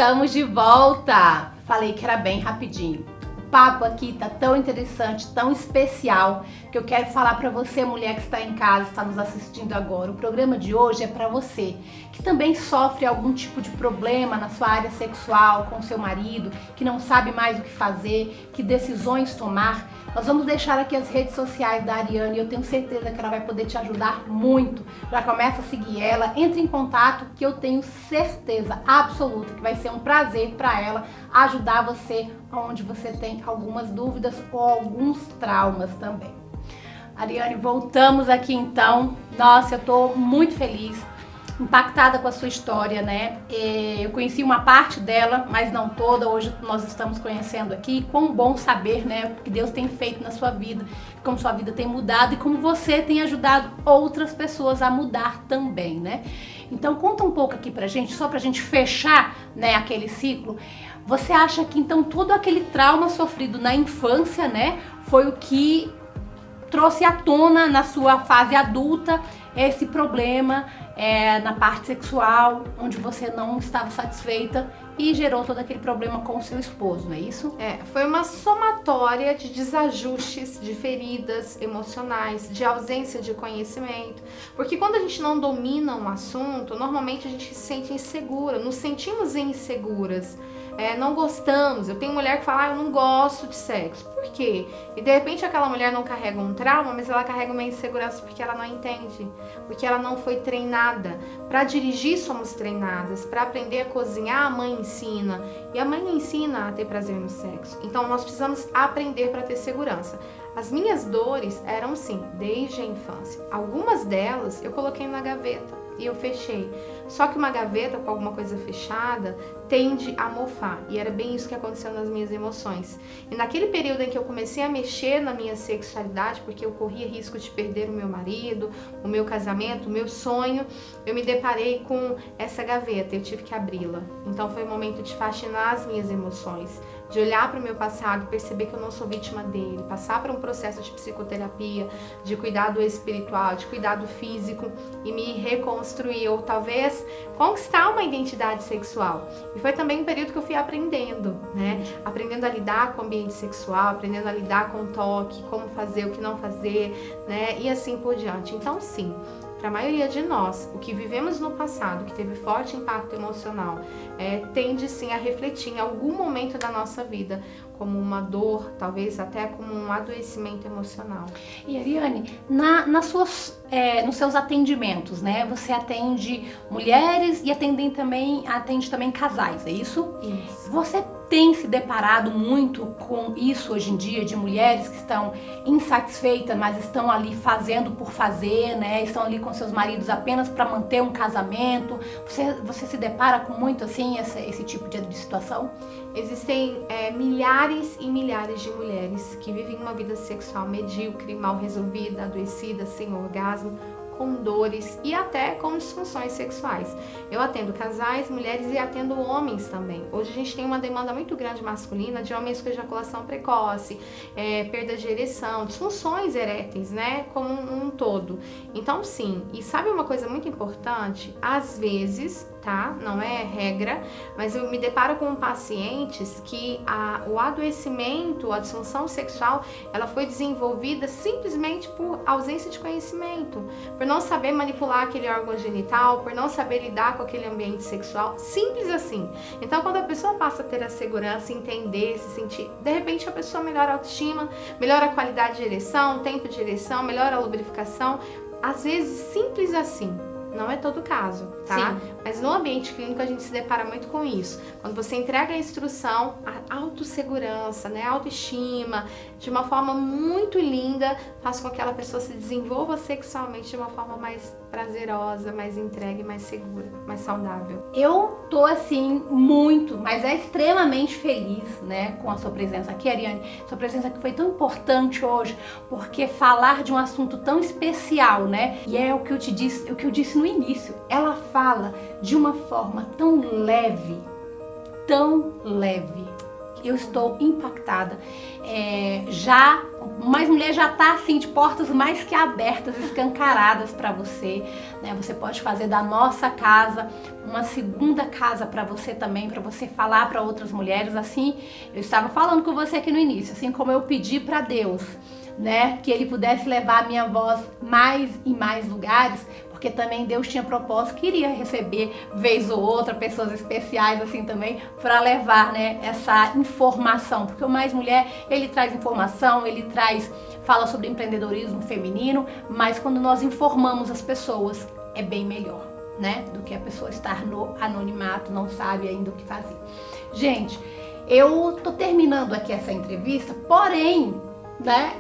Estamos de volta! Falei que era bem rapidinho. O papo aqui tá tão interessante, tão especial, que eu quero falar para você, mulher que está em casa, está nos assistindo agora. O programa de hoje é para você, que também sofre algum tipo de problema na sua área sexual, com seu marido, que não sabe mais o que fazer, que decisões tomar. Nós vamos deixar aqui as redes sociais da Ariane e eu tenho certeza que ela vai poder te ajudar muito. Já começa a seguir ela, entre em contato que eu tenho certeza absoluta que vai ser um prazer para ela ajudar você onde você tem algumas dúvidas ou alguns traumas também. Ariane, voltamos aqui então. Nossa, eu tô muito feliz, impactada com a sua história, né? Eu conheci uma parte dela, mas não toda. Hoje nós estamos conhecendo aqui. Quão bom saber, né, o que Deus tem feito na sua vida, como sua vida tem mudado e como você tem ajudado outras pessoas a mudar também, né? Então conta um pouco aqui pra gente, só pra gente fechar, né, aquele ciclo. Você acha que então todo aquele trauma sofrido na infância, né, foi o que trouxe à tona na sua fase adulta esse problema na parte sexual, onde você não estava satisfeita e gerou todo aquele problema com o seu esposo, não é isso? Foi uma somatória de desajustes, de feridas emocionais, de ausência de conhecimento. Porque quando a gente não domina um assunto, normalmente a gente se sente insegura, nos sentimos inseguras. Não gostamos. Eu tenho mulher que fala, eu não gosto de sexo. Por quê? E de repente aquela mulher não carrega um trauma, mas ela carrega uma insegurança porque ela não entende, porque ela não foi treinada. Para dirigir somos treinadas, para aprender a cozinhar a mãe ensina, e a mãe ensina a ter prazer no sexo. Então nós precisamos aprender para ter segurança. As minhas dores eram sim, desde a infância. Algumas delas eu coloquei na gaveta e eu fechei. Só que uma gaveta com alguma coisa fechada tende a mofar. E era bem isso que aconteceu nas minhas emoções. E naquele período em que eu comecei a mexer na minha sexualidade, porque eu corria risco de perder o meu marido, o meu casamento, o meu sonho, eu me deparei com essa gaveta. Eu tive que abri-la. Então foi o momento de faxinar as minhas emoções, de olhar para o meu passado, perceber que eu não sou vítima dele, passar por um processo de psicoterapia, de cuidado espiritual, de cuidado físico e me reconstruir, ou talvez conquistar uma identidade sexual. E foi também um período que eu fui aprendendo, né? Aprendendo a lidar com o ambiente sexual, aprendendo a lidar com o toque, como fazer, o que não fazer, né? E assim por diante. Então, sim, para a maioria de nós, o que vivemos no passado, que teve forte impacto emocional, tende sim a refletir em algum momento da nossa vida como uma dor, talvez até como um adoecimento emocional. E Ariane, nos seus atendimentos, né? Você atende mulheres e atende também casais, é isso? Isso. Você tem se deparado muito com isso hoje em dia, de mulheres que estão insatisfeitas, mas estão ali fazendo por fazer, né? Estão ali com seus maridos apenas para manter um casamento. Você se depara com muito assim esse tipo de situação? Existem milhares e milhares de mulheres que vivem uma vida sexual medíocre, mal resolvida, adoecida, sem orgasmo, com dores e até com disfunções sexuais. Eu atendo casais, mulheres e atendo homens também. Hoje a gente tem uma demanda muito grande masculina de homens com ejaculação precoce, perda de ereção, disfunções eréteis, né, como um todo. Então sim, e sabe uma coisa muito importante? Às vezes, tá? Não é regra, mas eu me deparo com pacientes que o adoecimento, a disfunção sexual, ela foi desenvolvida simplesmente por ausência de conhecimento, por não saber manipular aquele órgão genital, por não saber lidar com aquele ambiente sexual, simples assim. Então, quando a pessoa passa a ter a segurança, entender, se sentir, de repente a pessoa melhora a autoestima, melhora a qualidade de ereção, tempo de ereção, melhora a lubrificação, às vezes simples assim. Não é todo caso, tá? Sim. Mas no ambiente clínico a gente se depara muito com isso. Quando você entrega a instrução, a autossegurança, né, a autoestima, de uma forma muito linda, faz com que aquela pessoa se desenvolva sexualmente de uma forma mais prazerosa, mais entregue, mais segura, mais saudável. Eu tô assim muito, mas extremamente feliz, né, com a sua presença aqui, Ariane. Sua presença que foi tão importante hoje, porque falar de um assunto tão especial, né? E é o que eu disse no início. Ela fala de uma forma tão leve, eu estou impactada. Mais mulher já tá assim de portas mais que abertas, escancaradas para você, né? Você pode fazer da nossa casa uma segunda casa para você também, para você falar para outras mulheres. Assim, eu estava falando com você aqui no início, assim como eu pedi para Deus, né, que ele pudesse levar a minha voz mais e mais lugares, porque também Deus tinha propósito, queria receber vez ou outra pessoas especiais assim também para levar, né, essa informação, porque o Mais Mulher, ele traz informação, fala sobre empreendedorismo feminino, mas quando nós informamos as pessoas é bem melhor, né, do que a pessoa estar no anonimato, não sabe ainda o que fazer. Gente, eu tô terminando aqui essa entrevista, porém, né,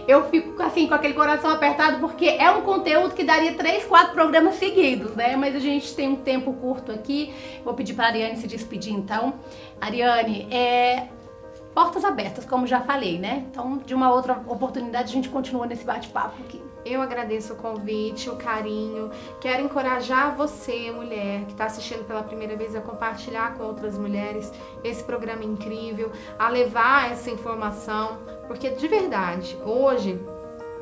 eu fico assim com aquele coração apertado, porque é um conteúdo que daria 3, 4 programas seguidos, né, mas a gente tem um tempo curto aqui. Vou pedir para a Ariane se despedir então. Ariane, portas abertas, como já falei, né, então de uma outra oportunidade a gente continua nesse bate-papo aqui. Eu agradeço o convite, o carinho. Quero encorajar você, mulher, que está assistindo pela primeira vez, a compartilhar com outras mulheres esse programa incrível, a levar essa informação, porque de verdade, hoje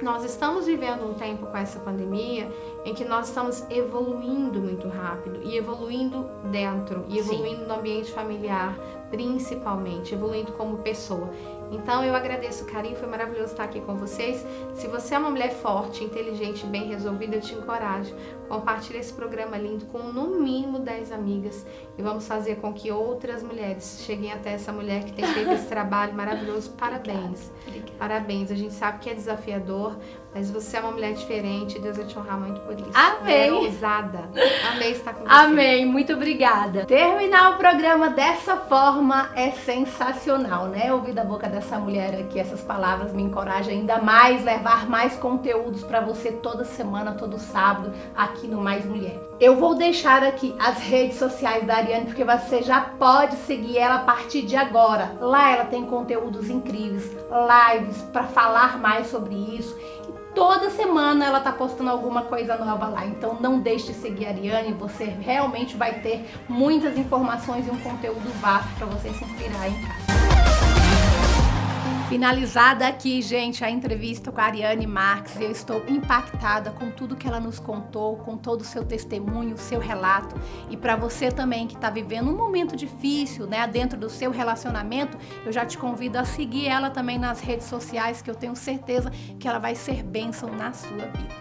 nós estamos vivendo um tempo com essa pandemia em que nós estamos evoluindo muito rápido, e evoluindo dentro, e evoluindo no ambiente familiar, principalmente, evoluindo como pessoa. Então eu agradeço o carinho, foi maravilhoso estar aqui com vocês. Se você é uma mulher forte, inteligente, bem resolvida, eu te encorajo. Compartilhe esse programa lindo com no mínimo 10 amigas e vamos fazer com que outras mulheres cheguem até essa mulher que tem feito esse trabalho maravilhoso. Parabéns. Obrigada. Parabéns. A gente sabe que é desafiador, mas você é uma mulher diferente e Deus vai te honrar muito por isso. Amém. Mulher ousada. Amei estar com você. Amém. Muito obrigada. Terminar o programa dessa forma é sensacional, né? Ouvir da boca dessa mulher aqui essas palavras me encoraja ainda mais, levar mais conteúdos para você toda semana, todo sábado, aqui no Mais Mulher. Eu vou deixar aqui as redes sociais da Ariane, porque você já pode seguir ela a partir de agora. Lá ela tem conteúdos incríveis, lives para falar mais sobre isso. Toda semana ela tá postando alguma coisa nova lá, então não deixe de seguir a Ariane, você realmente vai ter muitas informações e um conteúdo vasto para você se inspirar em casa. Finalizada aqui, gente, a entrevista com a Ariane Marques. Eu estou impactada com tudo que ela nos contou, com todo o seu testemunho, o seu relato. E para você também que está vivendo um momento difícil, né, dentro do seu relacionamento, eu já te convido a seguir ela também nas redes sociais, que eu tenho certeza que ela vai ser bênção na sua vida.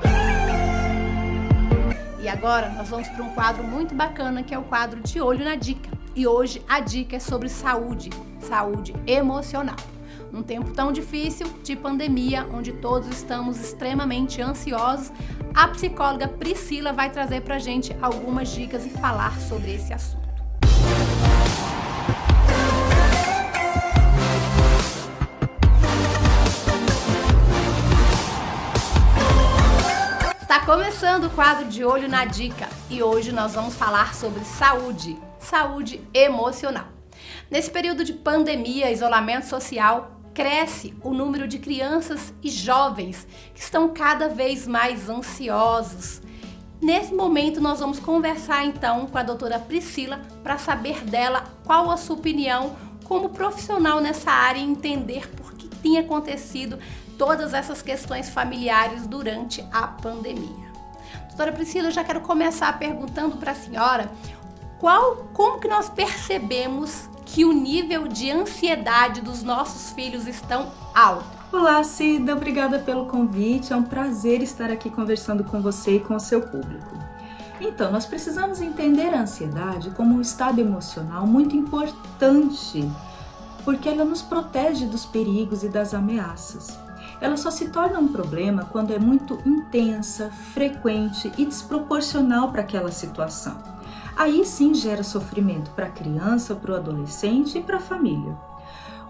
E agora nós vamos para um quadro muito bacana, que é o quadro De Olho na Dica. E hoje a dica é sobre saúde emocional. Num tempo tão difícil de pandemia, onde todos estamos extremamente ansiosos, a psicóloga Priscila vai trazer pra gente algumas dicas e falar sobre esse assunto. Está começando o quadro De Olho na Dica e hoje nós vamos falar sobre saúde emocional. Nesse período de pandemia, isolamento social, cresce o número de crianças e jovens que estão cada vez mais ansiosos. Nesse momento nós vamos conversar então com a doutora Priscila para saber dela qual a sua opinião como profissional nessa área e entender por que tem acontecido todas essas questões familiares durante a pandemia. Doutora Priscila, eu já quero começar perguntando para a senhora como que nós percebemos que o nível de ansiedade dos nossos filhos estão alto. Olá, Cida, obrigada pelo convite, é um prazer estar aqui conversando com você e com o seu público. Então, nós precisamos entender a ansiedade como um estado emocional muito importante, porque ela nos protege dos perigos e das ameaças. Ela só se torna um problema quando é muito intensa, frequente e desproporcional para aquela situação. Aí sim gera sofrimento para a criança, para o adolescente e para a família.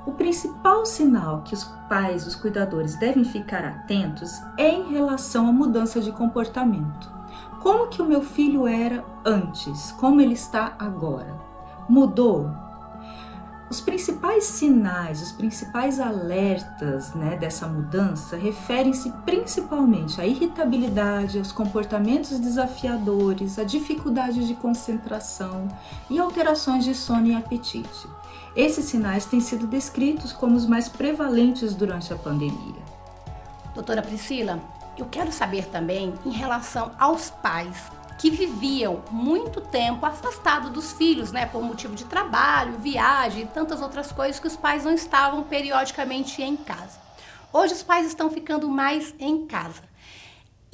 O principal sinal que os pais, os cuidadores devem ficar atentos é em relação à mudança de comportamento. Como que o meu filho era antes? Como ele está agora? Mudou? Os principais sinais, os principais alertas, né, dessa mudança referem-se principalmente à irritabilidade, aos comportamentos desafiadores, à dificuldade de concentração e alterações de sono e apetite. Esses sinais têm sido descritos como os mais prevalentes durante a pandemia. Doutora Priscila, eu quero saber também em relação aos pais que viviam muito tempo afastados dos filhos, né, por motivo de trabalho, viagem e tantas outras coisas que os pais não estavam periodicamente em casa. Hoje os pais estão ficando mais em casa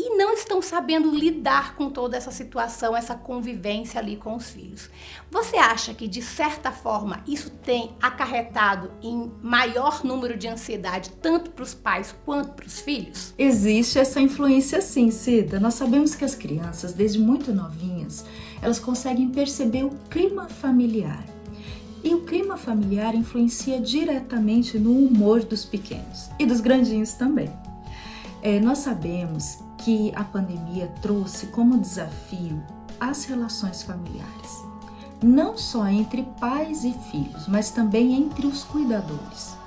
e não estão sabendo lidar com toda essa situação, essa convivência ali com os filhos. Você acha que, de certa forma, isso tem acarretado em maior número de ansiedade, tanto para os pais quanto para os filhos? Existe essa influência sim, Cida. Nós sabemos que as crianças, desde muito novinhas, elas conseguem perceber o clima familiar. E o clima familiar influencia diretamente no humor dos pequenos e dos grandinhos também. Nós sabemos que a pandemia trouxe como desafio as relações familiares, não só entre pais e filhos, mas também entre os cuidadores.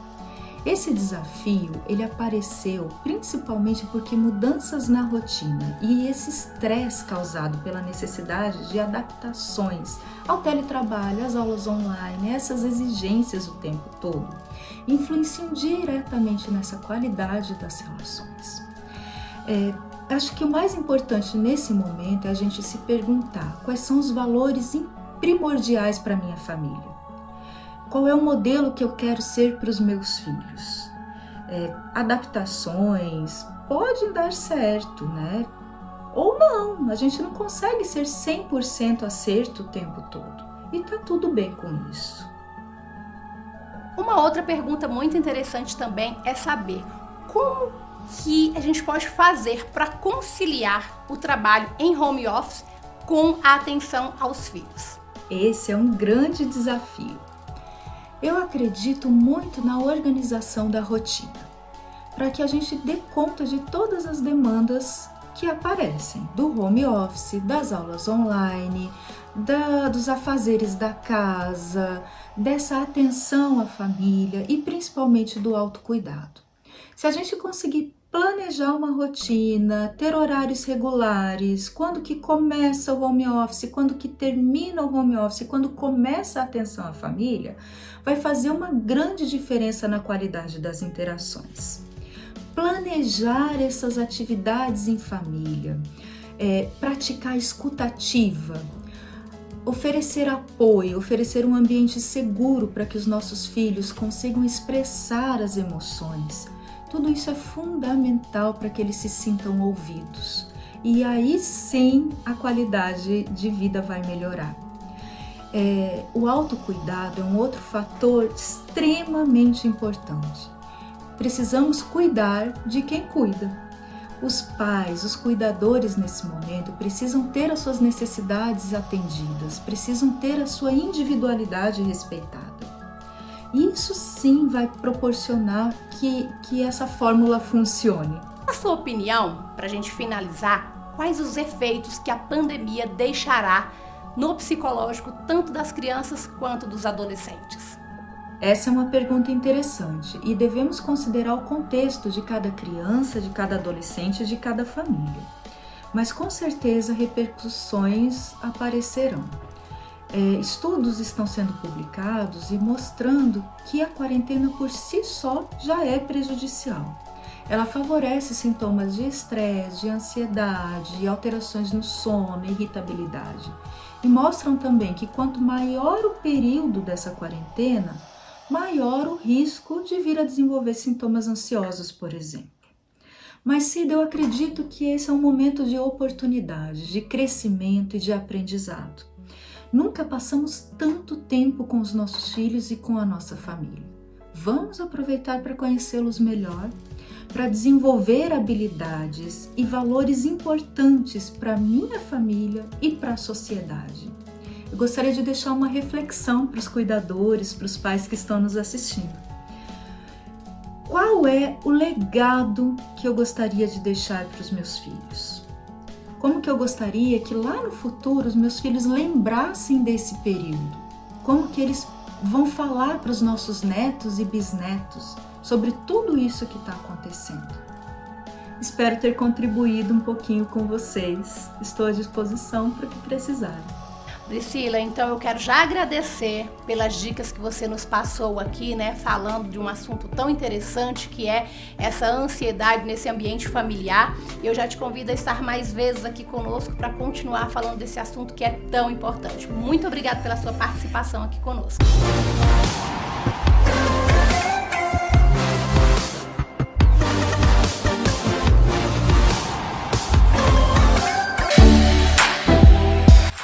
Esse desafio, ele apareceu principalmente porque mudanças na rotina e esse estresse causado pela necessidade de adaptações ao teletrabalho, às aulas online, essas exigências o tempo todo, influenciam diretamente nessa qualidade das relações. Acho que o mais importante nesse momento é a gente se perguntar quais são os valores primordiais para a minha família. Qual é o modelo que eu quero ser para os meus filhos? Adaptações podem dar certo, né? Ou não, a gente não consegue ser 100% acerto o tempo todo. E tá tudo bem com isso. Uma outra pergunta muito interessante também é saber como que a gente pode fazer para conciliar o trabalho em home office com a atenção aos filhos. Esse é um grande desafio. Eu acredito muito na organização da rotina, para que a gente dê conta de todas as demandas que aparecem, do home office, das aulas online, dos afazeres da casa, dessa atenção à família e principalmente do autocuidado. Se a gente conseguir planejar uma rotina, ter horários regulares, quando que começa o home office, quando que termina o home office, quando começa a atenção à família, vai fazer uma grande diferença na qualidade das interações. Planejar essas atividades em família, praticar a escuta ativa, oferecer apoio, oferecer um ambiente seguro para que os nossos filhos consigam expressar as emoções. Tudo isso é fundamental para que eles se sintam ouvidos. E aí sim a qualidade de vida vai melhorar. O autocuidado é um outro fator extremamente importante. Precisamos cuidar de quem cuida. Os pais, os cuidadores nesse momento precisam ter as suas necessidades atendidas, precisam ter a sua individualidade respeitada. Isso sim vai proporcionar que essa fórmula funcione. Na sua opinião, para a gente finalizar, quais os efeitos que a pandemia deixará no psicológico tanto das crianças quanto dos adolescentes? Essa é uma pergunta interessante e devemos considerar o contexto de cada criança, de cada adolescente, de cada família. Mas com certeza repercussões aparecerão. Estudos estão sendo publicados e mostrando que a quarentena por si só já é prejudicial. Ela favorece sintomas de estresse, de ansiedade, alterações no sono, irritabilidade. E mostram também que quanto maior o período dessa quarentena, maior o risco de vir a desenvolver sintomas ansiosos, por exemplo. Mas, Cida, eu acredito que esse é um momento de oportunidade, de crescimento e de aprendizado. Nunca passamos tanto tempo com os nossos filhos e com a nossa família. Vamos aproveitar para conhecê-los melhor, para desenvolver habilidades e valores importantes para a minha família e para a sociedade. Eu gostaria de deixar uma reflexão para os cuidadores, para os pais que estão nos assistindo. Qual é o legado que eu gostaria de deixar para os meus filhos? Como que eu gostaria que lá no futuro os meus filhos lembrassem desse período? Como que eles vão falar para os nossos netos e bisnetos sobre tudo isso que está acontecendo. Espero ter contribuído um pouquinho com vocês. Estou à disposição para o que precisarem. Priscila, então eu quero já agradecer pelas dicas que você nos passou aqui, né, falando de um assunto tão interessante que é essa ansiedade nesse ambiente familiar. Eu já te convido a estar mais vezes aqui conosco para continuar falando desse assunto que é tão importante. Muito obrigada pela sua participação aqui conosco.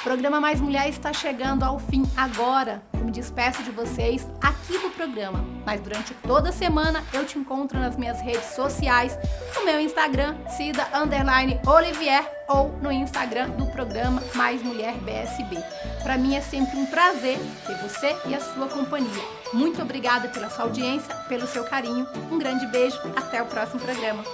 O programa Mais Mulher está chegando ao fim agora. Eu me despeço de vocês aqui do programa, mas durante toda a semana eu te encontro nas minhas redes sociais, no meu Instagram, Cida_Olivier, ou no Instagram do programa Mais Mulher BSB. Para mim é sempre um prazer ter você e a sua companhia. Muito obrigada pela sua audiência, pelo seu carinho. Um grande beijo, até o próximo programa.